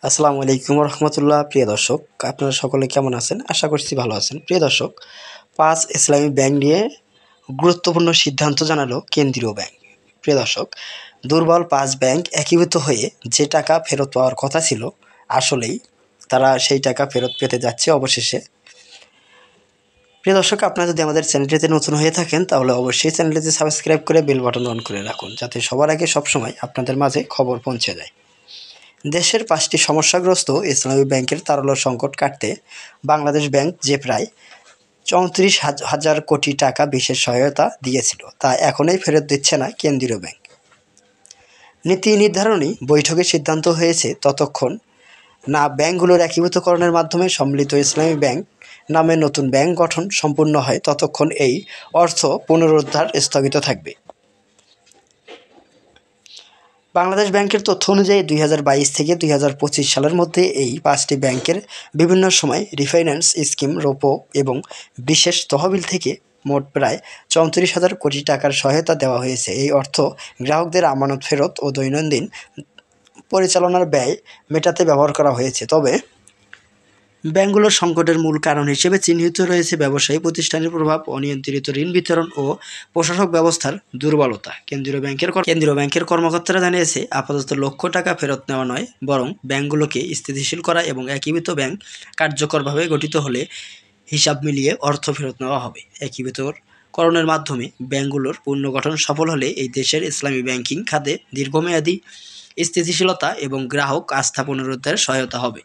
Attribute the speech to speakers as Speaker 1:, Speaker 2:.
Speaker 1: আসসালামু আলাইকুম রহমতুল্লাহ। প্রিয় দর্শক, আপনারা সকলে কেমন আছেন? আশা করছি ভালো আছেন। প্রিয় দর্শক, পাঁচ ইসলামী ব্যাংক নিয়ে গুরুত্বপূর্ণ সিদ্ধান্ত জানালো কেন্দ্রীয় ব্যাংক। প্রিয় দর্শক, দুর্বল পাঁচ ব্যাংক একীভূত হয়ে যে টাকা ফেরত পাওয়ার কথা ছিল, আসলেই তারা সেই টাকা ফেরত পেতে যাচ্ছে অবশেষে। প্রিয় দর্শক, আপনারা যদি আমাদের চ্যানেলটিতে নতুন হয়ে থাকেন তাহলে অবশ্যই চ্যানেলটিতে সাবস্ক্রাইব করে বেল বাটন অন করে রাখুন, যাতে সবার আগে সবসময় আপনাদের মাঝে খবর পৌঁছে যায়। দেশের ৫টি সমস্যাগ্রস্ত ইসলামী ব্যাংকের তারল্য সংকট কাটতে বাংলাদেশ ব্যাংক যে প্রায় ৩৪,০০০ কোটি টাকা বিশেষ সহায়তা দিয়েছিল, তা এখনই ফেরত দিচ্ছে না কেন্দ্রীয় ব্যাংক। নীতি নির্ধারণী বৈঠকে সিদ্ধান্ত হয়েছে, ততক্ষণ না ব্যাংকগুলোর একীভূতকরণের মাধ্যমে সম্মিলিত ইসলামী ব্যাংক নামে নতুন ব্যাংক গঠন সম্পূর্ণ হয়, ততক্ষণ এই অর্থ পুনরুদ্ধার স্থগিত থাকবে। বাংলাদেশ ব্যাংকের তথ্য অনুযায়ী ২০২২ থেকে ২০২৫ সালের মধ্যে এই ৫টি ব্যাংকের বিভিন্ন সময় রিফাইন্যান্স স্কিম, রোপো এবং বিশেষ তহবিল থেকে মোট প্রায় ৩৪,০০০ কোটি টাকার সহায়তা দেওয়া হয়েছে। এই অর্থ গ্রাহকদের আমানত ফেরত ও দৈনন্দিন পরিচালনার ব্যয় মেটাতে ব্যবহার করা হয়েছে। তবে ব্যাংকগুলোর সংকটের মূল কারণ হিসেবে চিহ্নিত রয়েছে ব্যবসায়ী প্রতিষ্ঠানের প্রভাব, অনিয়ন্ত্রিত ঋণ বিতরণ ও প্রশাসক ব্যবস্থার দুর্বলতা। কেন্দ্রীয় ব্যাংকের কর্মকর্তারা জানিয়েছে, আপাতত লক্ষ্য টাকা ফেরত নেওয়া নয়, বরং ব্যাংকগুলোকে স্থিতিশীল করা এবং একীভূত ব্যাংক কার্যকরভাবে গঠিত হলে হিসাব মিলিয়ে অর্থ ফেরত নেওয়া হবে। একীভূতকরণের মাধ্যমে ব্যাংকগুলোর পুনর্গঠন সফল হলে এই দেশের ইসলামী ব্যাংকিং খাতে দীর্ঘমেয়াদী স্থিতিশীলতা এবং গ্রাহক আস্থা পুনরুদ্ধারে সহায়তা হবে।